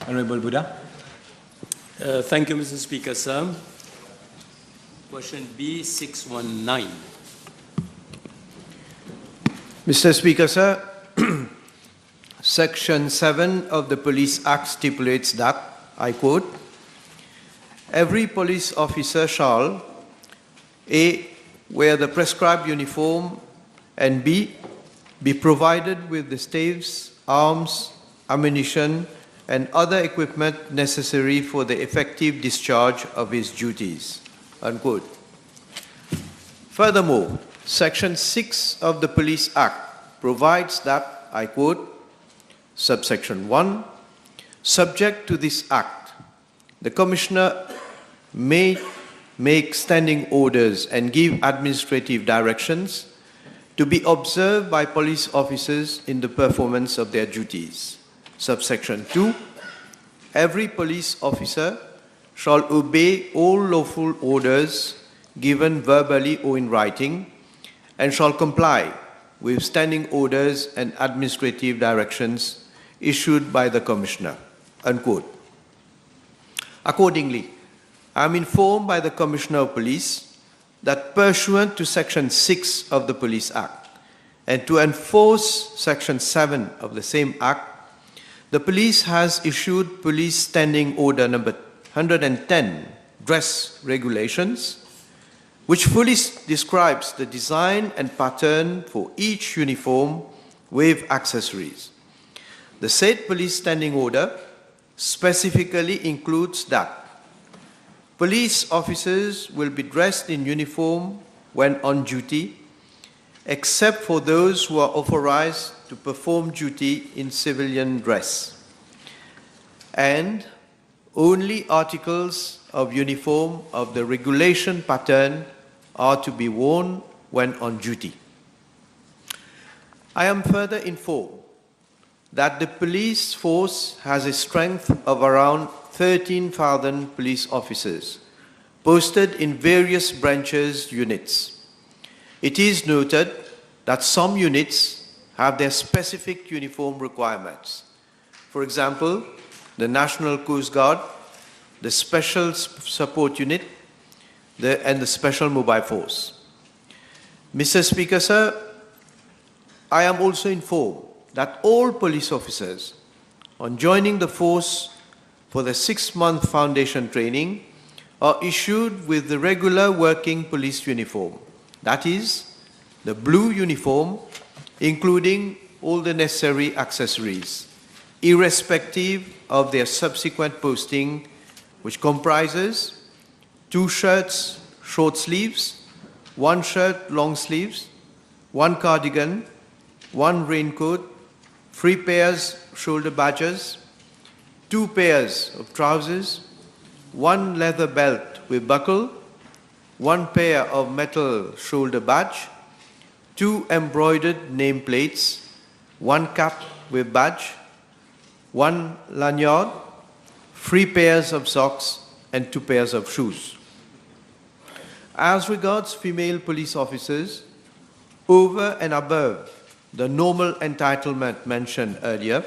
Honorable Buddha. Thank you, Mr. Speaker, sir. Question B619. Mr. Speaker, sir, Section 7 of the Police Act stipulates that, I quote, every police officer shall, A, wear the prescribed uniform, and B, be provided with the staves, arms, ammunition, and other equipment necessary for the effective discharge of his duties, unquote. Furthermore, Section 6 of the Police Act provides that, I quote, subsection 1, subject to this Act, the Commissioner may make standing orders and give administrative directions to be observed by police officers in the performance of their duties. Subsection 2, every police officer shall obey all lawful orders given verbally or in writing and shall comply with standing orders and administrative directions issued by the Commissioner, unquote. Accordingly, I am informed by the Commissioner of Police that pursuant to Section 6 of the Police Act and to enforce Section 7 of the same Act, the police has issued Police Standing Order number 110, Dress Regulations, which fully describes the design and pattern for each uniform with accessories. The said Police Standing Order specifically includes that police officers will be dressed in uniform when on duty, except for those who are authorized to perform duty in civilian dress. And only articles of uniform of the regulation pattern are to be worn when on duty. I am further informed that the police force has a strength of around 13,000 police officers posted in various branches units. It is noted that some units have their specific uniform requirements. For example, the National Coast Guard, the Special Support Unit, and the Special Mobile Force. Mr. Speaker, sir, I am also informed that all police officers, on joining the force for the 6-month foundation training, are issued with the regular working police uniform. That is, the blue uniform, including all the necessary accessories, irrespective of their subsequent posting, which comprises 2 shirts, short sleeves, 1 shirt, long sleeves, 1 cardigan, 1 raincoat, 3 pairs shoulder badges, 2 pairs of trousers, 1 leather belt with buckle, 1 pair of metal shoulder badge, 2 embroidered nameplates, 1 cap with badge, 1 lanyard, 3 pairs of socks, and 2 pairs of shoes. As regards female police officers, over and above the normal entitlement mentioned earlier,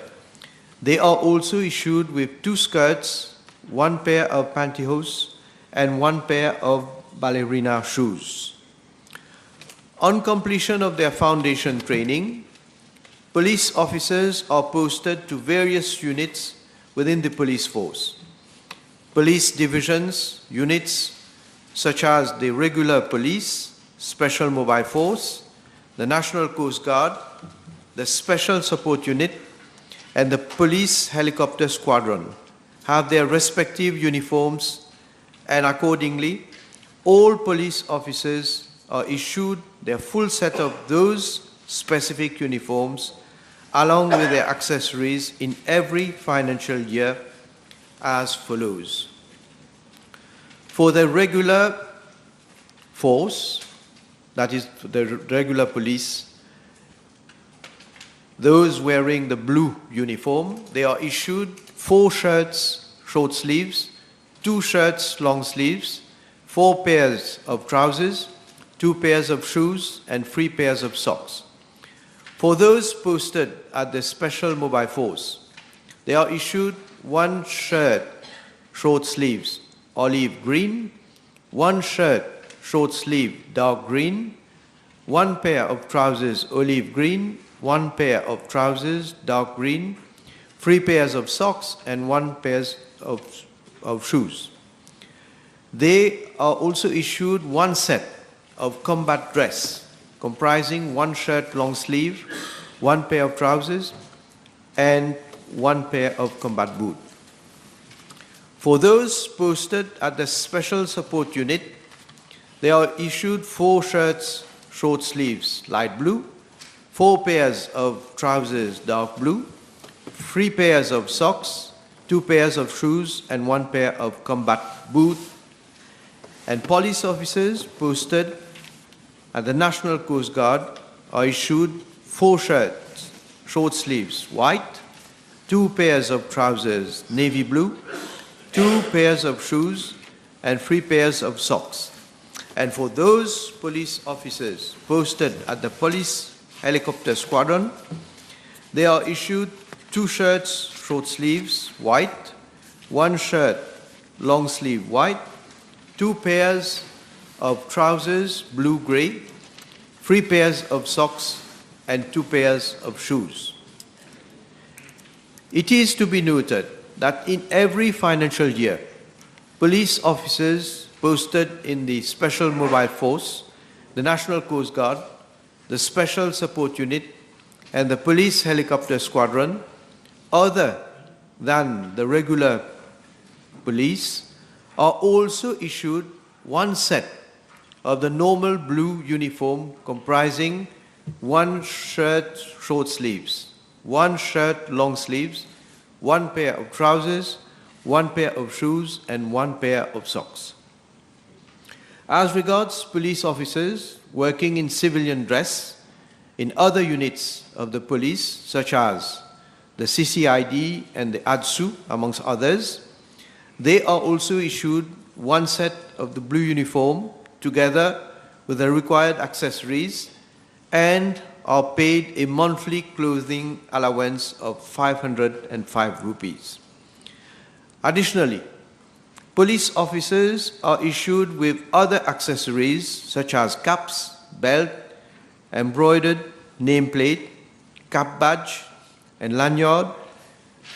they are also issued with 2 skirts, 1 pair of pantyhose, and 1 pair of ballerina shoes. On completion of their foundation training, police officers are posted to various units within the police force. Police divisions, units such as the regular police, Special Mobile Force, the National Coast Guard, the Special Support Unit, and the Police Helicopter Squadron have their respective uniforms, and accordingly, all police officers are issued their full set of those specific uniforms along with their accessories in every financial year as follows. For the regular force, that is the regular police, those wearing the blue uniform, they are issued 4 shirts, short sleeves, 2 shirts, long sleeves, 4 pairs of trousers, 2 pairs of shoes, and 3 pairs of socks. For those posted at the Special Mobile Force, they are issued 1 shirt, short sleeves, olive green, 1 shirt, short sleeve, dark green, 1 pair of trousers, olive green, 1 pair of trousers, dark green, 3 pairs of socks, and 1 pair of shoes. They are also issued 1 set of combat dress, comprising 1 shirt long sleeve, 1 pair of trousers, and 1 pair of combat boot. For those posted at the Special Support Unit, they are issued 4 shirts, short sleeves, light blue, 4 pairs of trousers, dark blue, 3 pairs of socks, 2 pairs of shoes, and 1 pair of combat boot. And police officers posted at the National Coast Guard are issued 4 shirts, short sleeves, white, 2 pairs of trousers, navy blue, 2 pairs of shoes, and 3 pairs of socks. And for those police officers posted at the Police Helicopter Squadron, they are issued 2 shirts, short sleeves, white, 1 shirt, long sleeve, white, 2 pairs of trousers, blue-gray, 3 pairs of socks, and 2 pairs of shoes. It is to be noted that in every financial year, police officers posted in the Special Mobile Force, the National Coast Guard, the Special Support Unit, and the Police Helicopter Squadron, other than the regular police, are also issued 1 set of the normal blue uniform comprising 1 shirt short sleeves, 1 shirt long sleeves, 1 pair of trousers, 1 pair of shoes, and 1 pair of socks. As regards police officers working in civilian dress in other units of the police, such as the CCID and the ADSU, amongst others, they are also issued 1 set of the blue uniform together with the required accessories and are paid a monthly clothing allowance of 505 rupees. Additionally, police officers are issued with other accessories such as caps, belt, embroidered nameplate, cap badge, and lanyard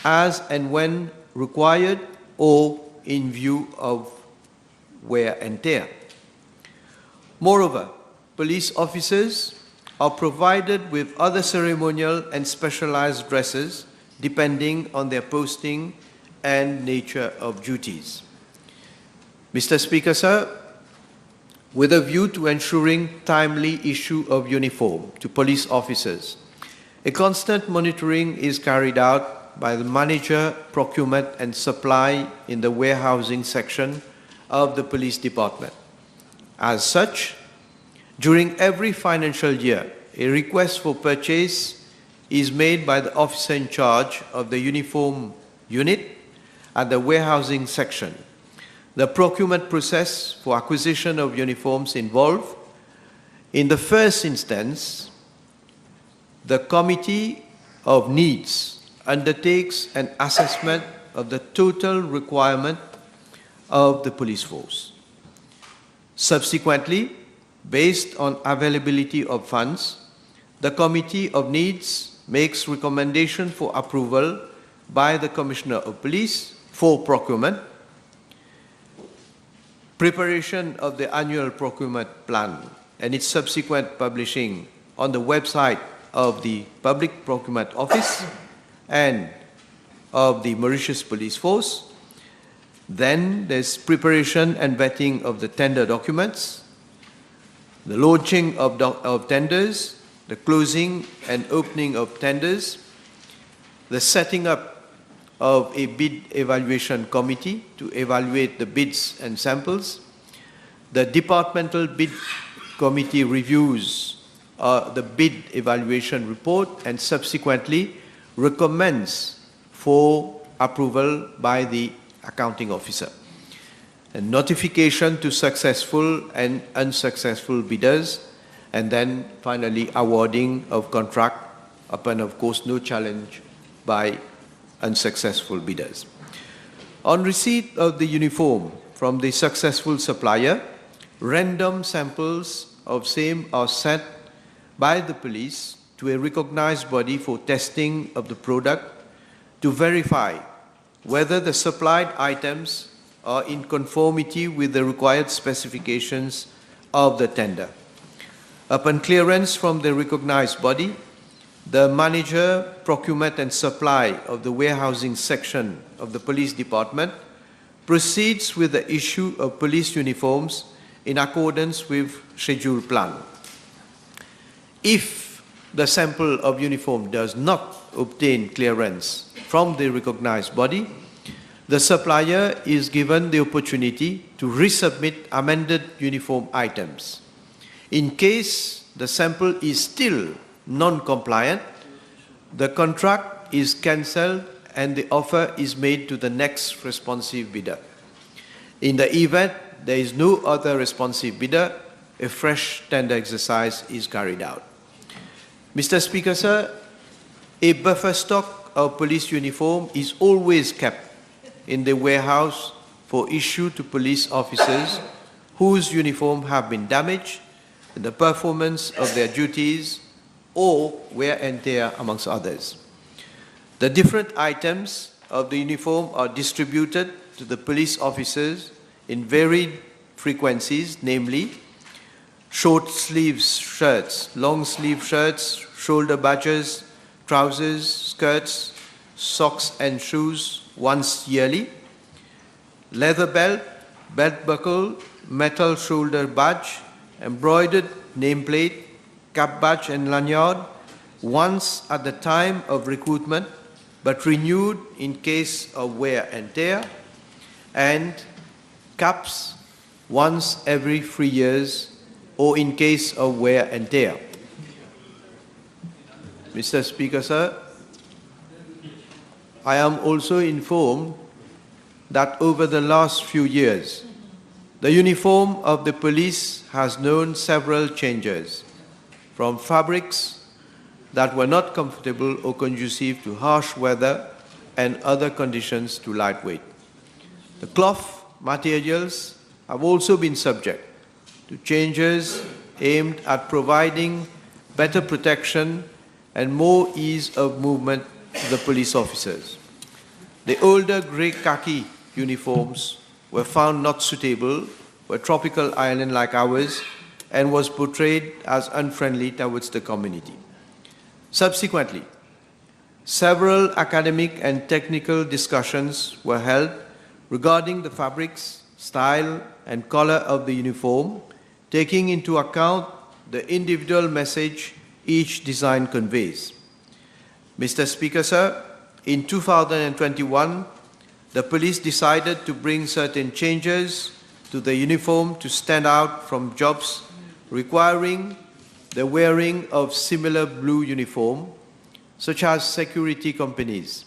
as and when required or in view of wear and tear. Moreover, police officers are provided with other ceremonial and specialized dresses depending on their posting and nature of duties. Mr. Speaker, sir, with a view to ensuring timely issue of uniform to police officers, a constant monitoring is carried out by the manager, procurement and supply in the warehousing section of the police department. As such, during every financial year, a request for purchase is made by the officer in charge of the uniform unit at the warehousing section. The procurement process for acquisition of uniforms involve, in the first instance, the Committee of Needs undertakes an assessment of the total requirement of the police force. Subsequently, based on availability of funds, the Committee of Needs makes recommendation for approval by the Commissioner of Police for procurement, preparation of the annual procurement plan and its subsequent publishing on the website of the Public Procurement Office and of the Mauritius Police Force. Then there's preparation and vetting of the tender documents, the launching of tenders, the closing and opening of tenders, the setting up of a bid evaluation committee to evaluate the bids and samples, the departmental bid committee reviews the bid evaluation report and subsequently recommends for approval by the accounting officer. A notification to successful and unsuccessful bidders, and then finally awarding of contract upon, of course, no challenge by unsuccessful bidders. On receipt of the uniform from the successful supplier, random samples of same are sent by the police to a recognized body for testing of the product to verify whether the supplied items are in conformity with the required specifications of the tender. Upon clearance from the recognized body, the manager, procurement and supply of the warehousing section of the police department proceeds with the issue of police uniforms in accordance with schedule plan. If the sample of uniform does not obtain clearance from the recognized body, the supplier is given the opportunity to resubmit amended uniform items. In case the sample is still non-compliant, the contract is cancelled and the offer is made to the next responsive bidder. In the event there is no other responsive bidder, a fresh tender exercise is carried out. Mr. Speaker, sir, a buffer stock of police uniform is always kept in the warehouse for issue to police officers whose uniform have been damaged in the performance of their duties or wear and tear, amongst others. The different items of the uniform are distributed to the police officers in varied frequencies, namely short sleeve shirts, long sleeve shirts, shoulder badges, trousers, skirts, socks and shoes once yearly, leather belt, belt buckle, metal shoulder badge, embroidered nameplate, cap badge and lanyard once at the time of recruitment but renewed in case of wear and tear, and caps once every 3 years or in case of wear and tear. Mr. Speaker, sir, I am also informed that over the last few years, the uniform of the police has known several changes, from fabrics that were not comfortable or conducive to harsh weather and other conditions to lightweight. The cloth materials have also been subject to changes aimed at providing better protection and more ease of movement to the police officers. The older grey khaki uniforms were found not suitable for a tropical island like ours and was portrayed as unfriendly towards the community. Subsequently, several academic and technical discussions were held regarding the fabrics, style and color of the uniform, taking into account the individual message each design conveys. Mr. Speaker, sir, in 2021, the police decided to bring certain changes to the uniform to stand out from jobs requiring the wearing of similar blue uniform, such as security companies.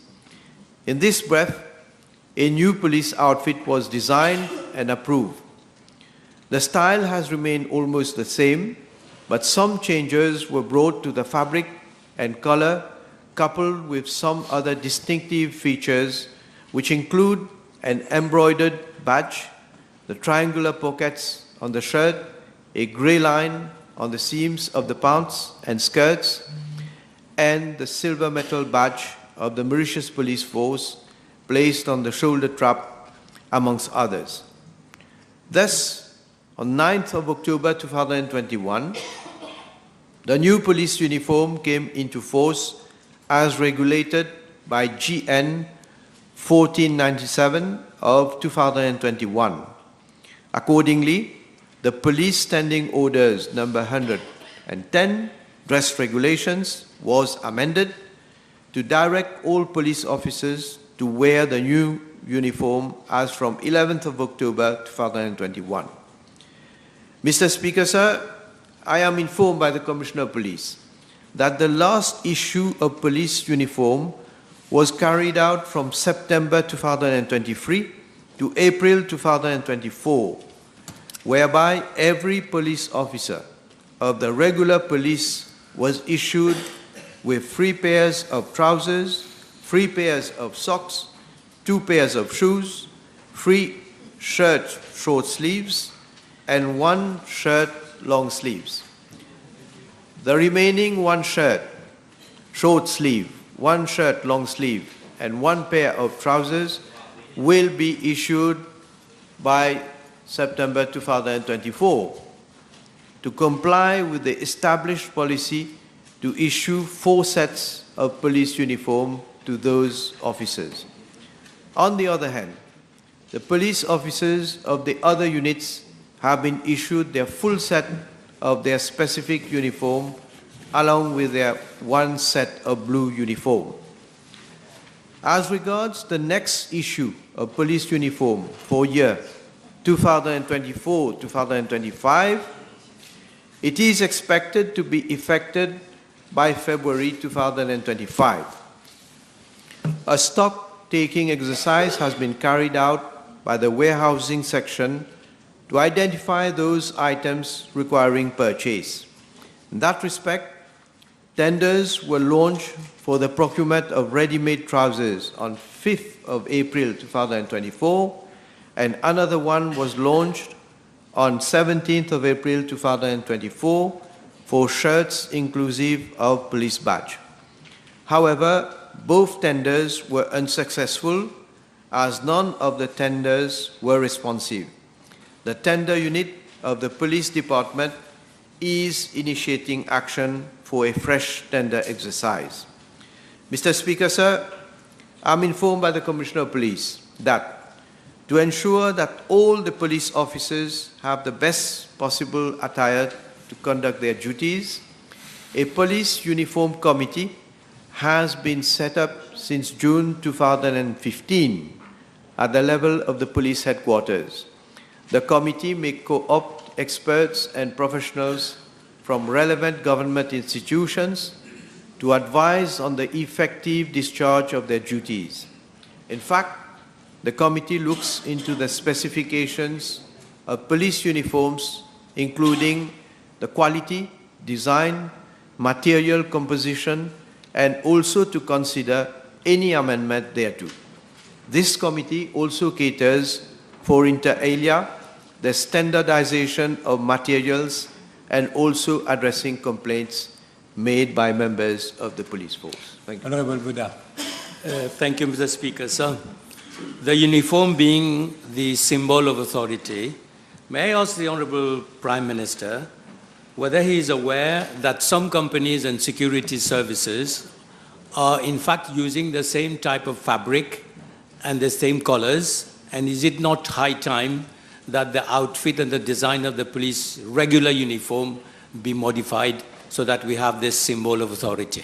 In this breath, a new police outfit was designed and approved. The style has remained almost the same, but some changes were brought to the fabric and color, coupled with some other distinctive features, which include an embroidered badge, the triangular pockets on the shirt, a grey line on the seams of the pants and skirts, and the silver metal badge of the Mauritius Police Force placed on the shoulder strap, amongst others. Thus, on 9th of October 2021, the new police uniform came into force as regulated by GN 1497 of 2021. Accordingly, the Police Standing Orders number 110, Dress Regulations, was amended to direct all police officers to wear the new uniform as from 11th of October 2021. Mr. Speaker, sir, I am informed by the Commissioner of Police that the last issue of police uniform was carried out from September 2023 to April 2024, whereby every police officer of the regular police was issued with 3 pairs of trousers, 3 pairs of socks, 2 pairs of shoes, 3 shirt short sleeves, and 1 shirt long sleeves. The remaining 1 shirt short sleeve, 1 shirt long sleeve, and 1 pair of trousers will be issued by September 2024 to comply with the established policy to issue 4 sets of police uniform to those officers. On the other hand, the police officers of the other units have been issued their full set of their specific uniform along with their 1 set of blue uniform. As regards the next issue of police uniform for year 2024-2025, it is expected to be effected by February 2025. A stock-taking exercise has been carried out by the warehousing section to identify those items requiring purchase. In that respect, tenders were launched for the procurement of ready-made trousers on 5th of April 2024, and another one was launched on 17th of April 2024 for shirts inclusive of police badge. However, both tenders were unsuccessful as none of the tenders were responsive. The tender unit of the police department is initiating action for a fresh tender exercise. Mr. Speaker, sir, I'm informed by the Commissioner of Police that to ensure that all the police officers have the best possible attire to conduct their duties, a police uniform committee has been set up since June 2015 at the level of the police headquarters. The committee may co-opt experts and professionals from relevant government institutions to advise on the effective discharge of their duties. In fact, the committee looks into the specifications of police uniforms, including the quality, design, material composition, and also to consider any amendment thereto. This committee also caters for inter alia the standardization of materials and also addressing complaints made by members of the police force. Thank you. Honorable Buddha. Thank you, Mr. Speaker, sir. The uniform being the symbol of authority, may I ask the Honorable Prime Minister whether he is aware that some companies and security services are in fact using the same type of fabric and the same colors, and is it not high time that the outfit and the design of the police regular uniform be modified so that we have this symbol of authority?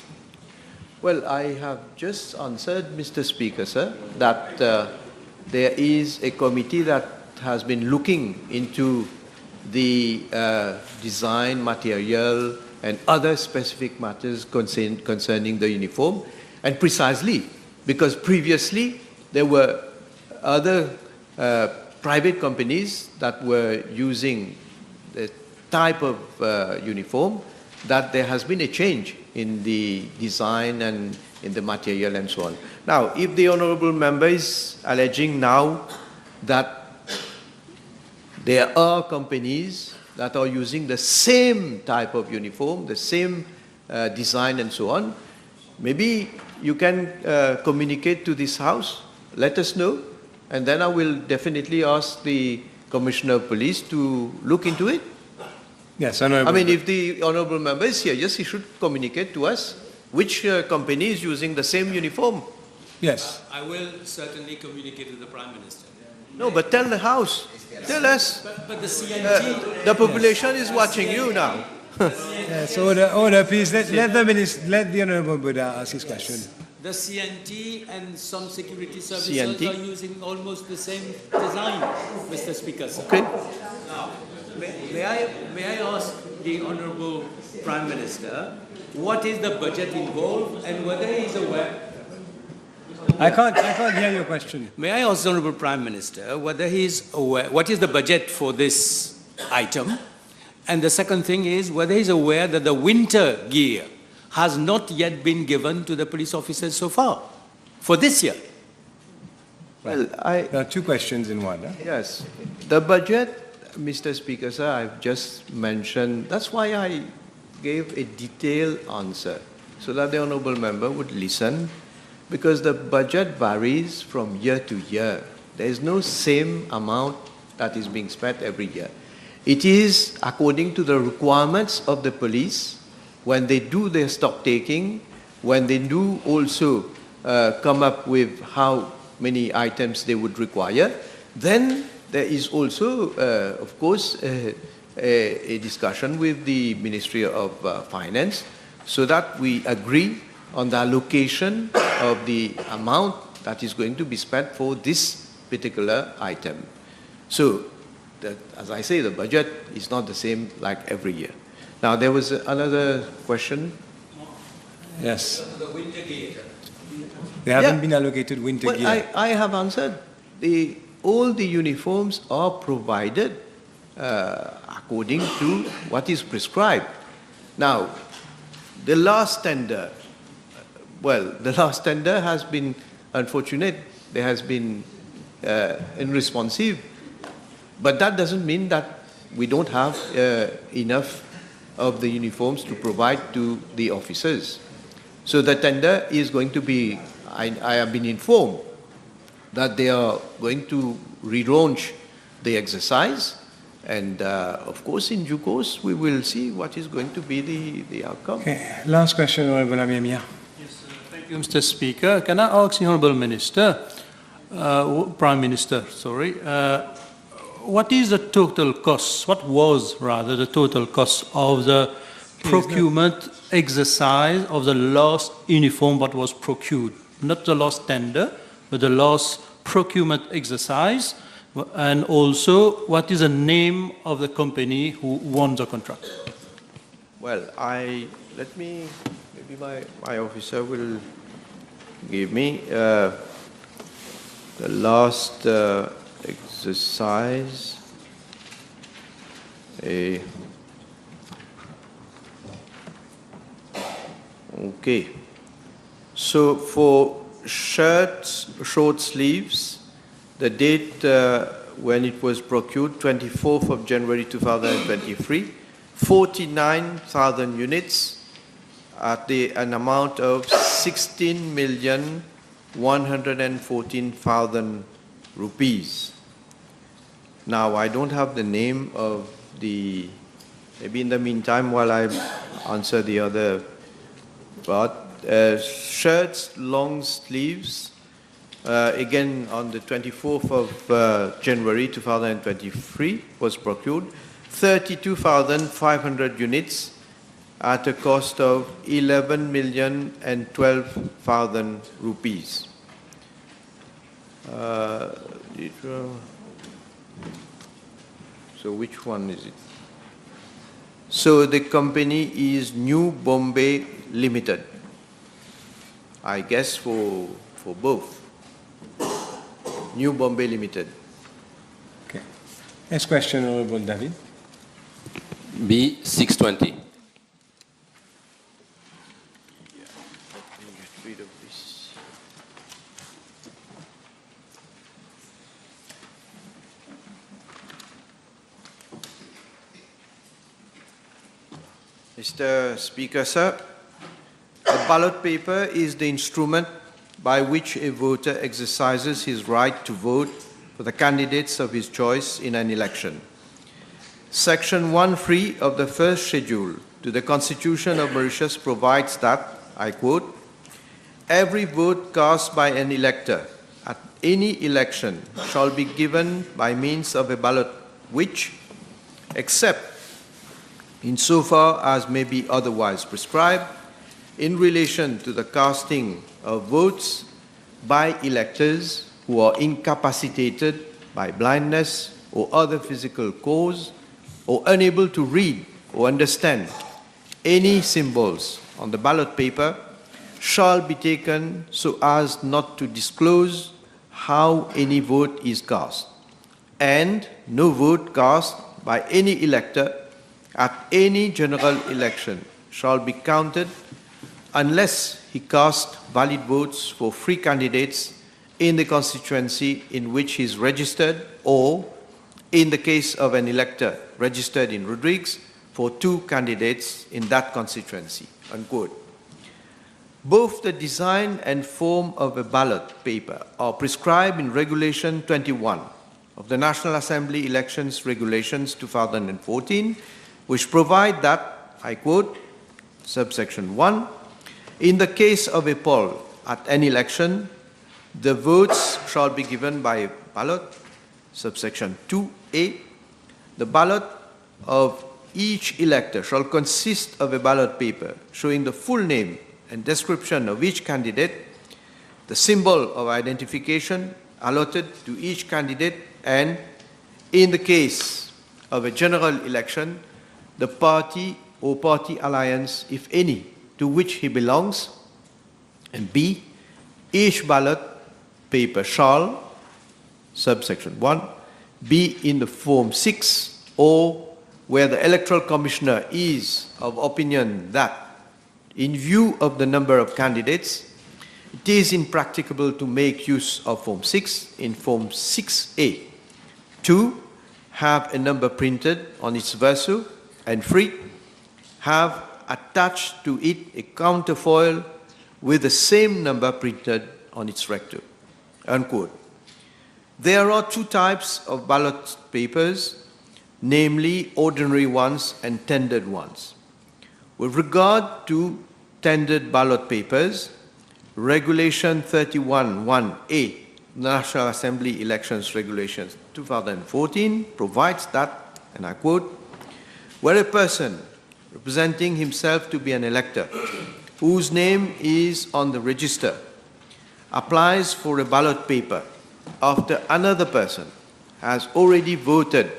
Well, I have just answered, Mr. Speaker, sir, that there is a committee that has been looking into the design, material, and other specific matters concerning the uniform, and precisely because previously there were other private companies that were using the type of uniform, that there has been a change in the design and in the material and so on. Now, if the honourable member is alleging now that there are companies that are using the same type of uniform, the same design and so on, maybe you can communicate to this House, let us know, and then I will definitely ask the Commissioner of Police to look into it. Yes, Honourable. I mean, if the honourable member is here, yes, he should communicate to us which company is using the same uniform. Yes. I will certainly communicate to the Prime Minister. No, but tell the House, tell us. But the CNT... The population is watching you now. Yes, order, please. Let the Honourable Buddha ask his question. The CNT and some security services CNT? are using almost the same design, Mr. Speaker, sir. Okay. Now, may I ask the Honourable Prime Minister what is the budget involved and whether he is aware... I can't hear your question. May I ask the Honourable Prime Minister whether he is aware, what is the budget for this item? And the second thing is whether he is aware that the winter gear has not yet been given to the police officers so far, for this year. Well, There are two questions in one. Huh? yes, the budget, Mr. Speaker, sir, I've just mentioned, that's why I gave a detailed answer, so that the honorable member would listen, because the budget varies from year to year. There is no same amount that is being spent every year. It is according to the requirements of the police when they do their stock taking, when they do also come up with how many items they would require. Then there is also, of course, a discussion with the Ministry of Finance so that we agree on the allocation of the amount that is going to be spent for this particular item. So, as I say, the budget is not the same like every year. Now, there was another question. Yes. The winter gear. They haven't been allocated winter Well, gear. I have answered. All the uniforms are provided according to what is prescribed. Now, the last tender, has been unfortunate. There has been unresponsive. But that doesn't mean that we don't have enough of the uniforms to provide to the officers. So the tender is going to be, I have been informed that they are going to relaunch the exercise, and of course in due course we will see what is going to be the outcome. Okay. Last question, Honorable Amia. Yes, thank you, Mr. Speaker. Can I ask the Honourable Minister, Prime Minister, sorry, what is the total cost, what was rather the total cost of the procurement exercise of the last uniform that was procured? Not the last tender, but the last procurement exercise, and also what is the name of the company who won the contract? Well, maybe my officer will give me the last exercise. Okay. So for shirts, short sleeves, the date when it was procured, 24th of January 2023, 49,000 units at an amount of 16,114,000 rupees. Now, I don't have the name of maybe in the meantime while I answer the other part. Shirts, long sleeves, again on the 24th of January 2023 was procured, 32,500 units at a cost of 11,012,000 rupees. So which one is it? So the company is New Bombay Limited. I guess for both. New Bombay Limited. Okay. Next question, Honorable David. B 620. Mr. Speaker, sir, a ballot paper is the instrument by which a voter exercises his right to vote for the candidates of his choice in an election. Section 1(3) of the first schedule to the Constitution of Mauritius provides that, I quote, every vote cast by an elector at any election shall be given by means of a ballot which, except insofar as may be otherwise prescribed, in relation to the casting of votes by electors who are incapacitated by blindness or other physical cause, or unable to read or understand any symbols on the ballot paper, shall be taken so as not to disclose how any vote is cast, and no vote cast by any elector at any general election shall be counted unless he cast valid votes for free candidates in the constituency in which he is registered, or in the case of an elector registered in Rodrigues, for 2 candidates in that constituency, unquote. Both the design and form of a ballot paper are prescribed in Regulation 21 of the National Assembly Elections Regulations 2014, which provide that, I quote, subsection 1, in the case of a poll at an election, the votes shall be given by ballot, subsection 2a. The ballot of each elector shall consist of a ballot paper showing the full name and description of each candidate, the symbol of identification allotted to each candidate, and in the case of a general election, the party or party alliance, if any, to which he belongs, and B, each ballot paper shall, subsection 1, be in the Form 6, or where the Electoral Commissioner is of opinion that, in view of the number of candidates, it is impracticable to make use of Form 6 in Form 6A. 2, have a number printed on its verso, and 3, have attached to it a counterfoil with the same number printed on its recto, unquote. There are 2 types of ballot papers, namely ordinary ones and tendered ones. With regard to tendered ballot papers, Regulation 31(1)(a), National Assembly Elections Regulations 2014, provides that, and I quote, where a person representing himself to be an elector, whose name is on the register, applies for a ballot paper after another person has already voted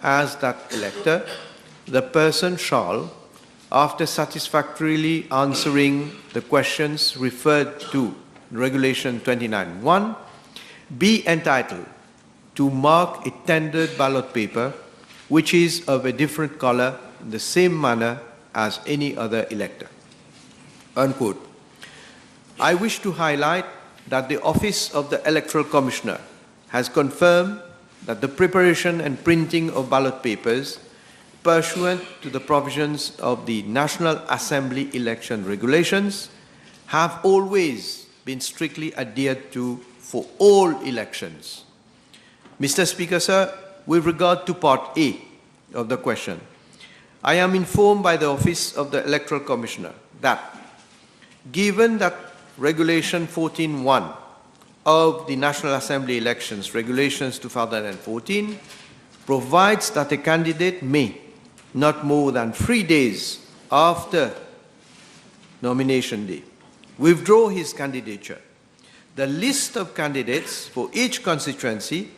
as that elector, the person shall, after satisfactorily answering the questions referred to Regulation 29(1), be entitled to mark a tendered ballot paper which is of a different color in the same manner as any other elector, unquote. I wish to highlight that the Office of the Electoral Commissioner has confirmed that the preparation and printing of ballot papers pursuant to the provisions of the National Assembly Election Regulations have always been strictly adhered to for all elections. Mr. Speaker, sir, with regard to Part A of the question, I am informed by the Office of the Electoral Commissioner that, given that Regulation 14(1) of the National Assembly Elections Regulations 2014 provides that a candidate may, not more than 3 days after nomination day, withdraw his candidature, the list of candidates for each constituency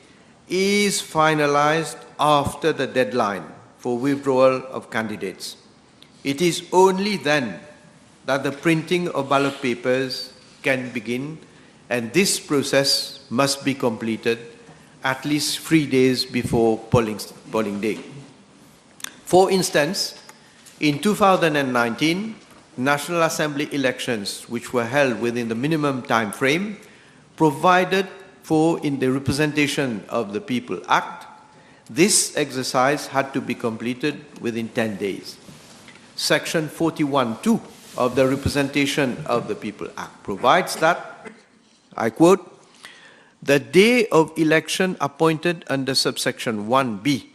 is finalized after the deadline for withdrawal of candidates. It is only then that the printing of ballot papers can begin, and this process must be completed at least 3 days before polling day. For instance, in 2019, National Assembly elections, which were held within the minimum time frame provided for in the Representation of the People Act, this exercise had to be completed within 10 days. Section 41(2) of the Representation of the People Act provides that, I quote, the day of election appointed under subsection 1b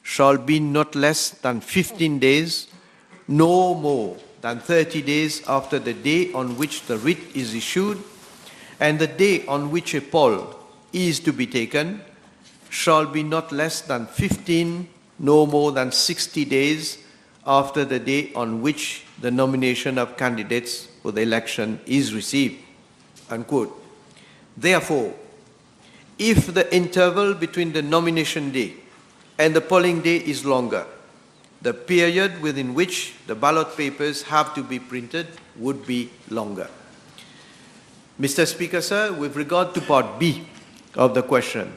shall be not less than 15 days, no more than 30 days after the day on which the writ is issued, and the day on which a poll is to be taken shall be not less than 15, no more than 60 days after the day on which the nomination of candidates for the election is received, unquote. Therefore, if the interval between the nomination day and the polling day is longer, the period within which the ballot papers have to be printed would be longer. Mr. Speaker, sir, with regard to Part B of the question,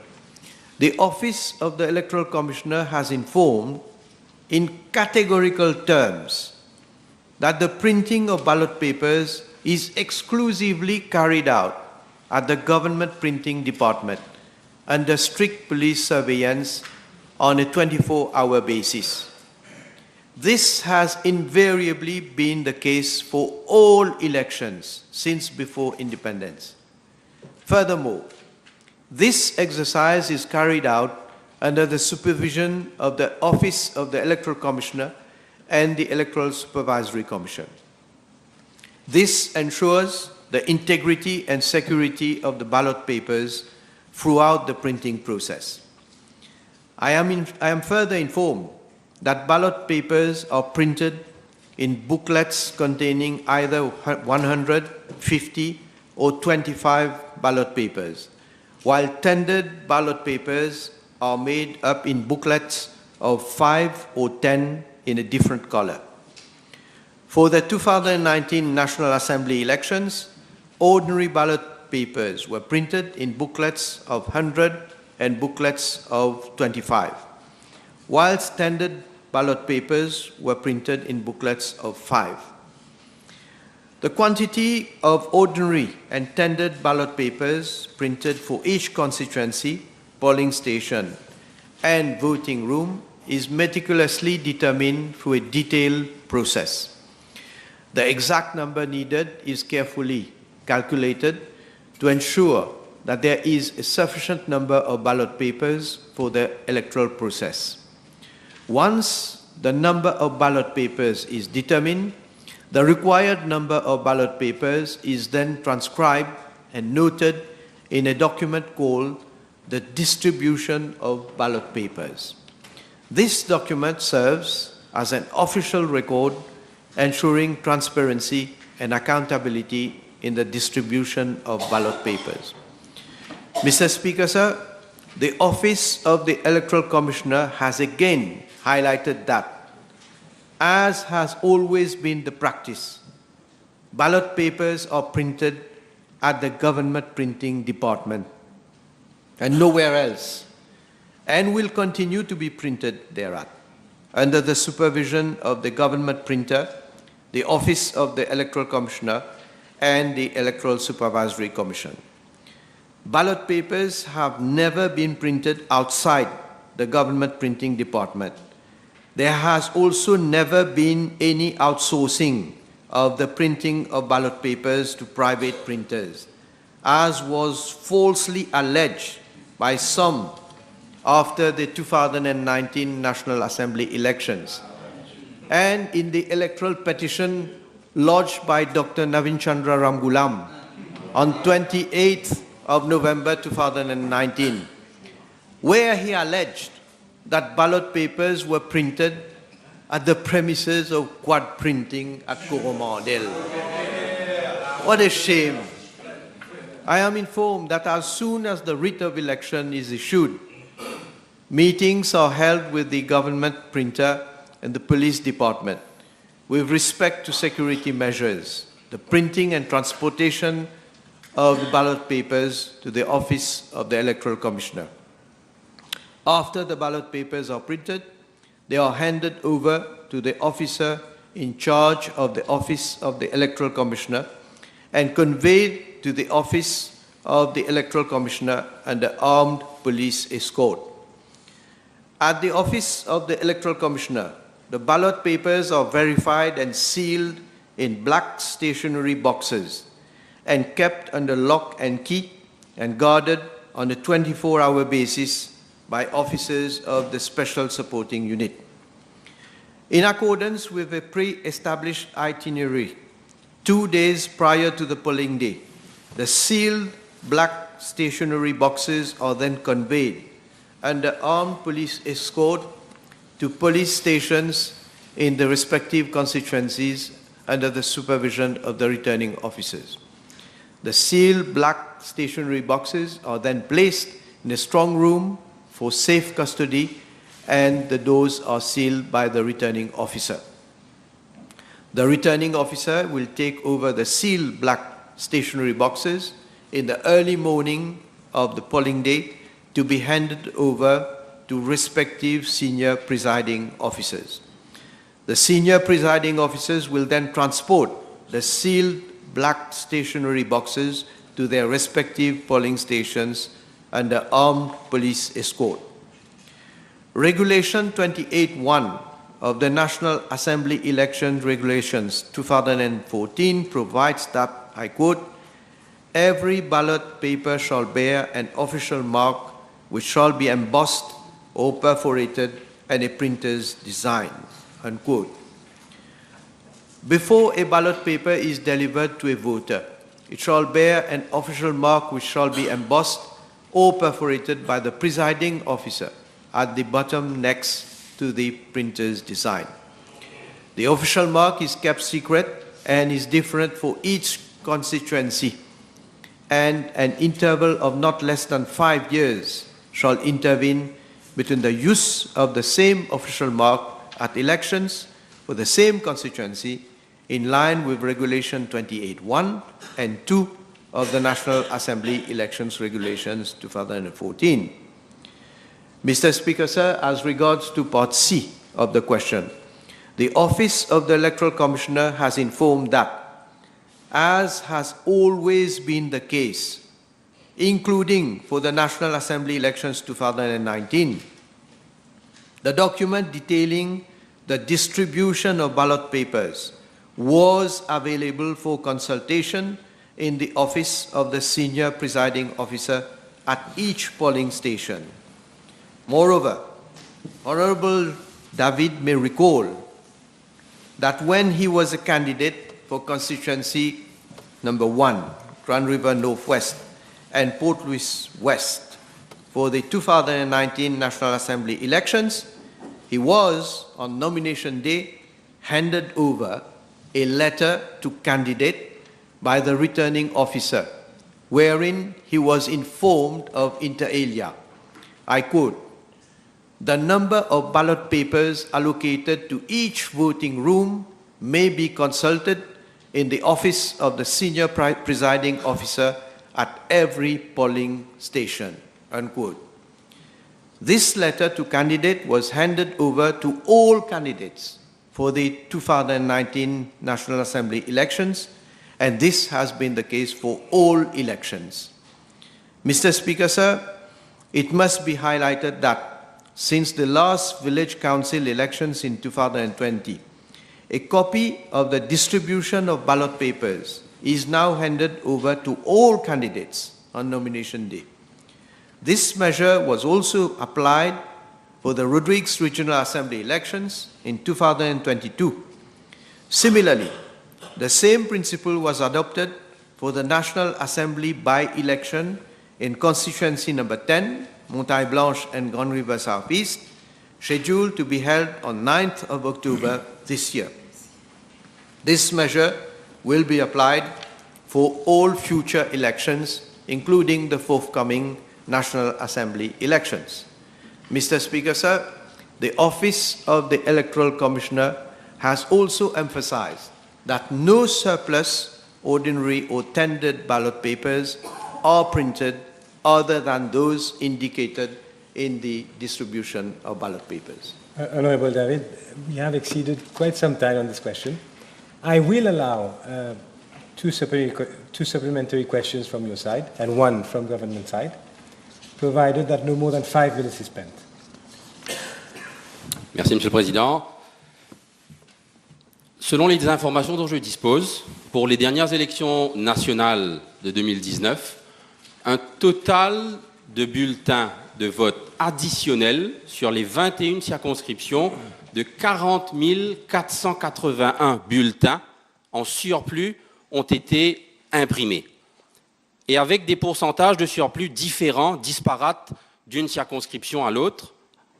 the Office of the Electoral Commissioner has informed in categorical terms that the printing of ballot papers is exclusively carried out at the government printing department under strict police surveillance on a 24-hour basis. This has invariably been the case for all elections since before independence. Furthermore, this exercise is carried out under the supervision of the Office of the Electoral Commissioner and the Electoral Supervisory Commission. This ensures the integrity and security of the ballot papers throughout the printing process. I am further informed that ballot papers are printed in booklets containing either 100, 50, or 25 ballot papers, while tendered ballot papers are made up in booklets of 5 or 10 in a different color. For the 2019 National Assembly elections, ordinary ballot papers were printed in booklets of 100 and booklets of 25, whilst tendered ballot papers were printed in booklets of 5. The quantity of ordinary and tendered ballot papers printed for each constituency, polling station, and voting room is meticulously determined through a detailed process. The exact number needed is carefully calculated to ensure that there is a sufficient number of ballot papers for the electoral process. Once the number of ballot papers is determined, the required number of ballot papers is then transcribed and noted in a document called the distribution of ballot papers. This document serves as an official record ensuring transparency and accountability in the distribution of ballot papers. Mr. Speaker, sir, the Office of the Electoral Commissioner has again highlighted that, as has always been the practice, ballot papers are printed at the government printing department and nowhere else, and will continue to be printed thereat, under the supervision of the government printer, the Office of the Electoral Commissioner, and the Electoral Supervisory Commission. Ballot papers have never been printed outside the government printing department. There has also never been any outsourcing of the printing of ballot papers to private printers, as was falsely alleged by some after the 2019 National Assembly elections, and in the electoral petition lodged by Dr. Navin Chandra Ramgulam on 28th of November 2019, where he alleged that ballot papers were printed at the premises of Quad Printing at Coromandel. What a shame. I am informed that as soon as the writ of election is issued, meetings are held with the government printer and the police department with respect to security measures, the printing and transportation of the ballot papers to the Office of the Electoral Commissioner. After the ballot papers are printed, they are handed over to the officer in charge of the Office of the Electoral Commissioner and conveyed to the Office of the Electoral Commissioner under armed police escort. At the Office of the Electoral Commissioner, the ballot papers are verified and sealed in black stationery boxes and kept under lock and key and guarded on a 24-hour basis by officers of the Special Supporting Unit. In accordance with a pre-established itinerary, 2 days prior to the polling day, the sealed black stationery boxes are then conveyed under armed police escort to police stations in the respective constituencies under the supervision of the returning officers. The sealed black stationery boxes are then placed in a strong room for safe custody, and the doors are sealed by the returning officer. The returning officer will take over the sealed black stationery boxes in the early morning of the polling day to be handed over to respective senior presiding officers. The senior presiding officers will then transport the sealed black stationery boxes to their respective polling stations under armed police escort. Regulation 28(1) of the National Assembly Elections Regulations 2014 provides that, I quote, "Every ballot paper shall bear an official mark which shall be embossed or perforated and a printer's design," unquote. Before a ballot paper is delivered to a voter, it shall bear an official mark which shall be embossed or perforated by the presiding officer at the bottom next to the printer's design. The official mark is kept secret and is different for each constituency, and an interval of not less than 5 years shall intervene between the use of the same official mark at elections for the same constituency in line with Regulation 28(1) and 2 of the National Assembly Elections Regulations 2014. Mr. Speaker, sir, as regards to Part C of the question, the Office of the Electoral Commissioner has informed that, as has always been the case, including for the National Assembly Elections 2019, the document detailing the distribution of ballot papers was available for consultation in the office of the senior presiding officer at each polling station. Moreover, Honorable David may recall that when he was a candidate for constituency number 1, Grand River Northwest and Port Louis West for the 2019 National Assembly elections, he was, on nomination day, handed over a letter to candidate by the returning officer, wherein he was informed of inter alia. I quote, "The number of ballot papers allocated to each voting room may be consulted in the office of the senior presiding officer at every polling station," unquote. This letter to candidate was handed over to all candidates for the 2019 National Assembly elections, and this has been the case for all elections. Mr. Speaker, sir, it must be highlighted that since the last village council elections in 2020, a copy of the distribution of ballot papers is now handed over to all candidates on nomination day. This measure was also applied for the Rodrigues Regional Assembly elections in 2022. Similarly, the same principle was adopted for the National Assembly by-election in constituency number 10, Montagne Blanche and Grand River Southeast, scheduled to be held on 9th of October this year. This measure will be applied for all future elections, including the forthcoming National Assembly elections. Mr. Speaker, sir, the Office of the Electoral Commissioner has also emphasized that no surplus, ordinary or tendered ballot papers are printed other than those indicated in the distribution of ballot papers. Honorable David, we have exceeded quite some time on this question. I will allow two supplementary questions from your side and one from government side, provided that no more than 5 minutes is spent. Merci, Monsieur le Président. Selon les informations dont je dispose, pour les dernières élections nationales de 2019, un total de bulletins de vote additionnels sur les 21 circonscriptions de 40 481 bulletins en surplus ont été imprimés. Et avec des pourcentages de surplus différents, disparates d'une circonscription à l'autre,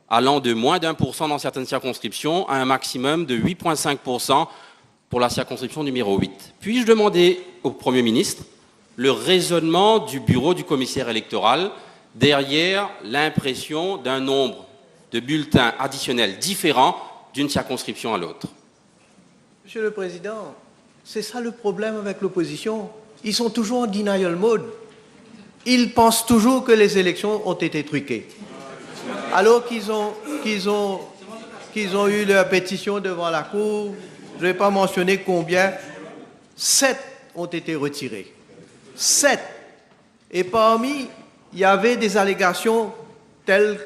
allant de moins d'1% dans certaines circonscriptions à un maximum de 8,5% pour la circonscription numéro 8. Puis-je demander au Premier ministre le raisonnement du bureau du commissaire électoral derrière l'impression d'un nombre de bulletins additionnels différents d'une circonscription à l'autre? Monsieur le Président, c'est ça le problème avec l'opposition. Ils sont toujours en denial mode. Ils pensent toujours que les élections ont été truquées. Alors qu'ils ont eu leur pétition devant la Cour, je ne vais pas mentionner combien, 7 ont été retirés. 7 Et parmi, il y avait des allégations telles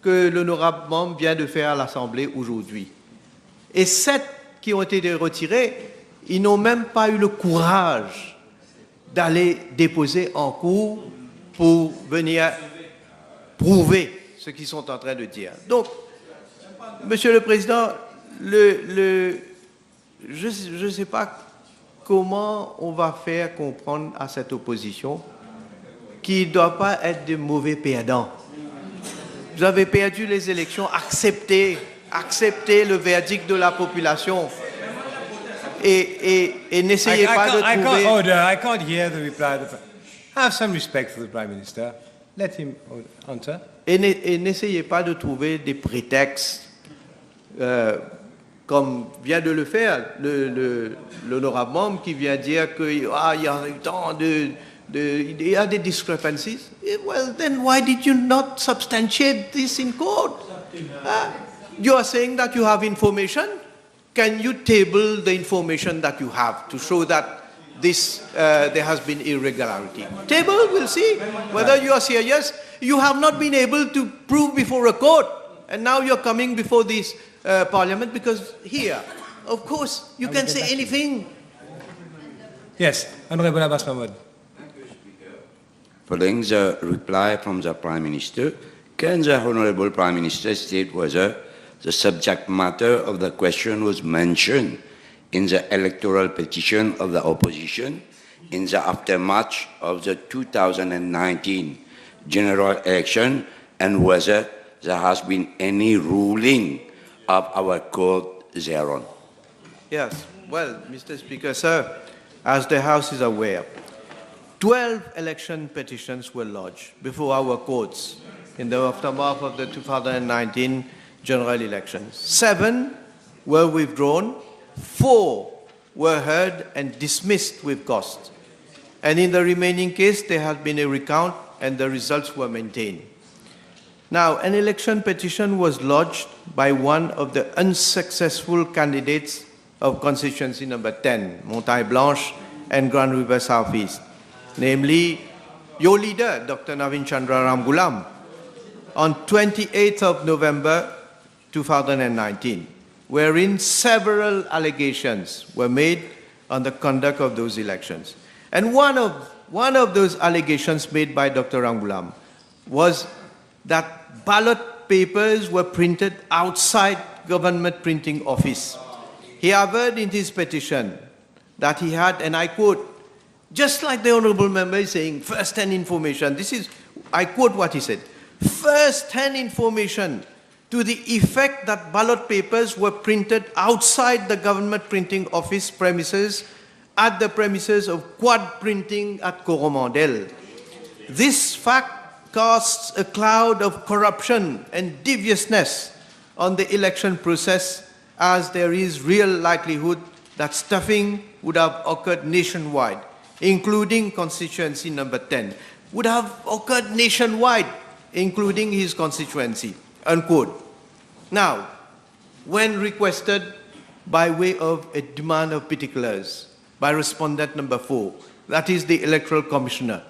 que l'honorable membre vient de faire à l'Assemblée aujourd'hui. Et 7 qui ont été retirés, ils n'ont même pas eu le courage d'aller déposer en cours pour venir prouver ce qu'ils sont en train de dire. Donc, Monsieur le Président, je ne sais pas comment on va faire comprendre à cette opposition qui ne doit pas être de mauvais perdants. Vous avez perdu les élections, acceptez le verdict de la population et n'essayez pas de trouver... I can't hear the reply. Have some respect for the Prime Minister. Let him answer. Et n'essayez pas de trouver des prétextes, comme vient de le faire l'honorable membre qui vient dire qu'il y a tant il y a des discrepancies. Well, then why did you not substantiate this in court? You are saying that you have information. Can you table the information that you have to show that there has been irregularity? Table, we'll see whether you are serious. You have not been able to prove before a court, and now you're coming before this Parliament because here, of course, you can say anything. Yes, Honorable Abbas Mahmoud. Following the reply from the Prime Minister, can the Honourable Prime Minister state whether the subject matter of the question was mentioned in the electoral petition of the opposition in the aftermath of the 2019 general election, and whether there has been any ruling of our court thereon? Yes, well, Mr. Speaker, sir, as the House is aware, 12 election petitions were lodged before our courts in the aftermath of the 2019 general elections. 7 were withdrawn, 4 were heard and dismissed with cost. And in the remaining case, there had been a recount and the results were maintained. Now, an election petition was lodged by one of the unsuccessful candidates of constituency number 10, Montagne Blanche and Grand River Southeast, namely your leader, Dr. Navin Chandra Ramgoolam, on 28th of November 2019, wherein several allegations were made on the conduct of those elections. And one of those allegations made by Dr. Ramgoolam was that ballot papers were printed outside government printing office. He averred in his petition that he had, and I quote, just like the honorable member is saying, first-hand information. This is, I quote what he said, first-hand information to the effect that ballot papers were printed outside the government printing office premises at the premises of Quad Printing at Coromandel. This fact casts a cloud of corruption and deviousness on the election process, as there is real likelihood that stuffing would have occurred nationwide, including constituency number 10, would have occurred nationwide, including his constituency, unquote. Now, when requested by way of a demand of particulars by respondent number 4, that is the Electoral Commissioner,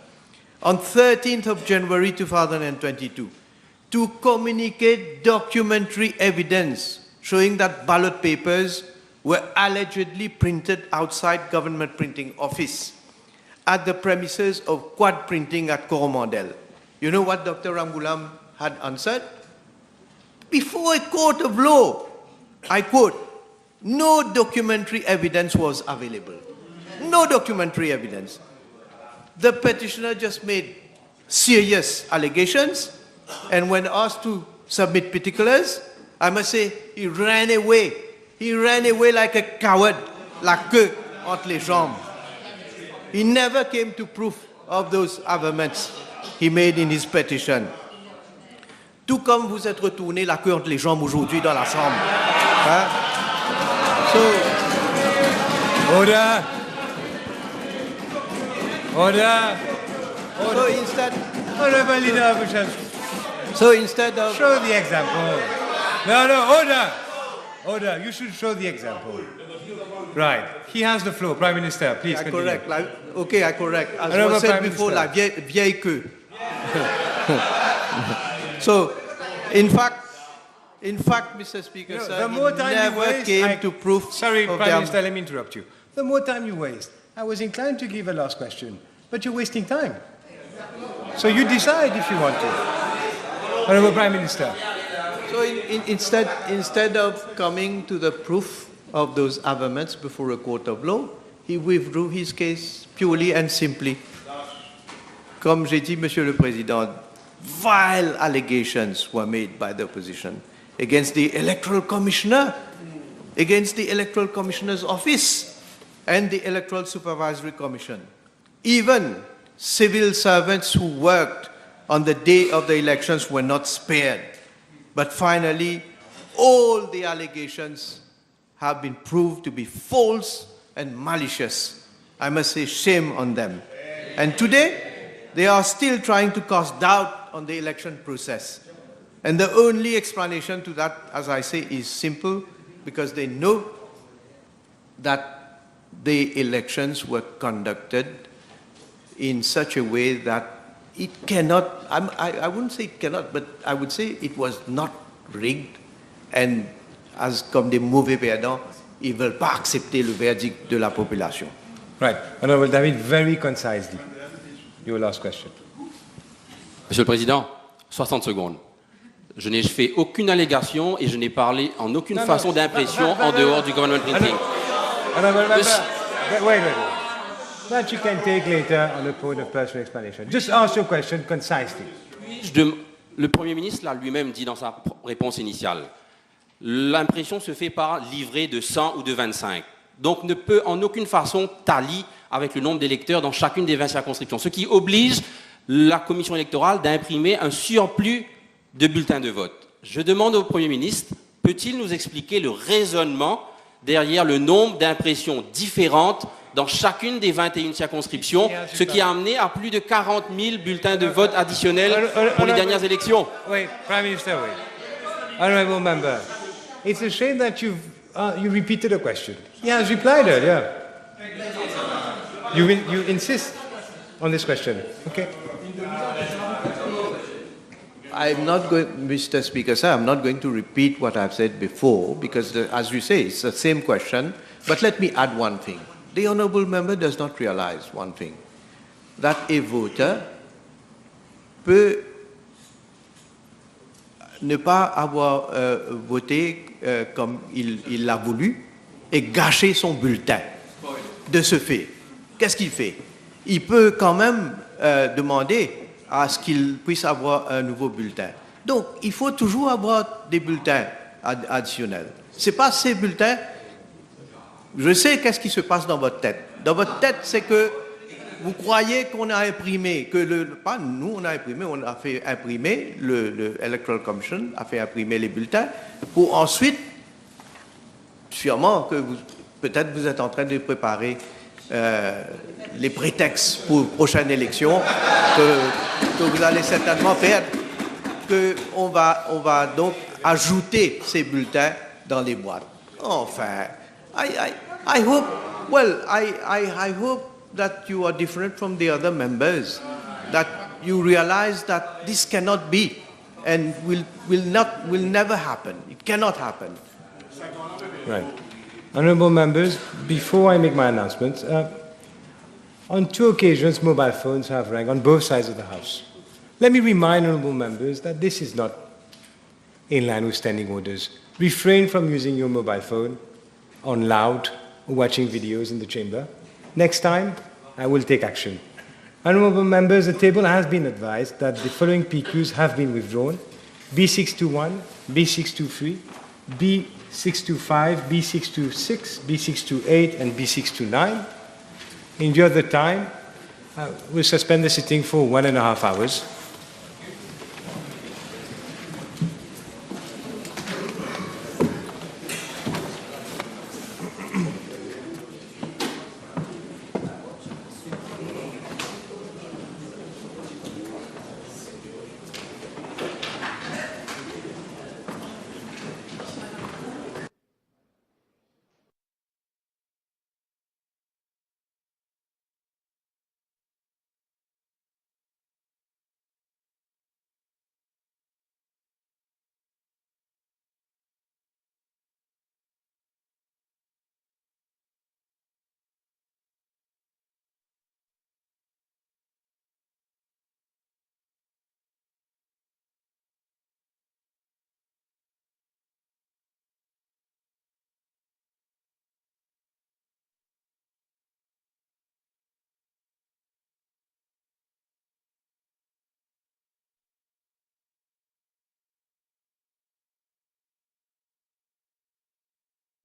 on 13th of January 2022, to communicate documentary evidence showing that ballot papers were allegedly printed outside government printing office at the premises of Quad Printing at Coromandel. You know what Dr. Ramgoolam had answered? Before a court of law, I quote, no documentary evidence was available. No documentary evidence. The petitioner just made serious allegations, and when asked to submit particulars, I must say, he ran away. He ran away like a coward, la queue entre les jambes. He never came to proof of those averments he made in his petition. Tout comme vous êtes retourné la queue entre les jambes aujourd'hui dans la Chambre. Hein? Order. Order. So instead, Honorable Leader, so instead of... show the example. No, order. Order, you should show the example. Right. He has the floor. Prime Minister, please continue. Correct. Okay, I correct. As Honourable was said Prime before, Minister. la vieille queue. So, in fact, Mr. Speaker, You know, sir, the more he time you never waste, came to proof Sorry, of Prime their... Minister, let me interrupt you. The more time you waste, I was inclined to give a last question, but you're wasting time. So you decide if you want to. Honourable Prime Minister. So instead of coming to the proof of those amendments before a court of law, he withdrew his case purely and simply. Comme j'ai dit, Monsieur le Président, vile allegations were made by the opposition against the Electoral Commissioner, against the Electoral Commissioner's office and the Electoral Supervisory Commission. Even civil servants who worked on the day of the elections were not spared. But finally, all the allegations have been proved to be false and malicious. I must say shame on them. And today, they are still trying to cast doubt on the election process. And the only explanation to that, as I say, is simple, because they know that the elections were conducted in such a way that it cannot, I wouldn't say it cannot, but I would say it was not rigged. And as comme des mauvais perdants, ils ne veulent pas accepter le verdict de la population. Right. Honourable David, very concisely. Your last question. Monsieur le Président, 60 secondes. Je n'ai fait aucune allégation et je n'ai parlé en aucune façon d'impression en dehors du government printing. Honourable Member, wait. That you can take later on a point of personal explanation. Just ask your question concisely. Le Premier ministre l'a lui-même dit dans sa réponse initiale. L'impression se fait par livret de 100 ou de 25. Donc ne peut en aucune façon tallier avec le nombre d'électeurs dans chacune des 20 circonscriptions. Ce qui oblige la commission électorale d'imprimer un surplus de bulletins de vote. Je demande au Premier ministre, peut-il nous expliquer le raisonnement derrière le nombre d'impressions différentes dans chacune des 21 circonscriptions, ce qui a amené à plus de 40 000 bulletins de vote additionnels pour les dernières élections. Wait, Prime Minister, wait. Honourable Member, it's a shame that you repeated a question. He has replied earlier. You insist on this question, okay? I'm not going, Mr. Speaker, sir, I'm not going to repeat what I've said before, because as you say, it's the same question. But let me add one thing. The honourable member does not realize one thing, that a voter peut ne pas avoir voté comme il l'a voulu et gâcher son bulletin de ce fait. Qu'est-ce qu'il fait? Il peut quand même demander à ce qu'il puisse avoir un nouveau bulletin. Donc, il faut toujours avoir des bulletins additionnels. Ce n'est pas ces bulletins. Je sais qu'est-ce qui se passe dans votre tête. Dans votre tête, c'est que vous croyez qu'on a imprimé, pas nous on a imprimé, on a fait imprimer, le Electoral Commission a fait imprimer les bulletins pour ensuite, sûrement que peut-être vous êtes en train de préparer les prétextes pour une prochaine élection que vous allez certainement perdre, qu'on va donc ajouter ces bulletins dans les boîtes. Enfin, I hope, well, I hope that you are different from the other members, that you realize that this cannot be and will never happen. It cannot happen. Right. Honourable members, before I make my announcements, on 2 occasions mobile phones have rang on both sides of the House. Let me remind honourable members that this is not in line with standing orders. Refrain from using your mobile phone on loud or watching videos in the chamber. Next time, I will take action. Honourable members, the table has been advised that the following PQs have been withdrawn: B621, B623, B625, B626, B628, and B629. In view of the time, we'll suspend the sitting for 1.5 hours.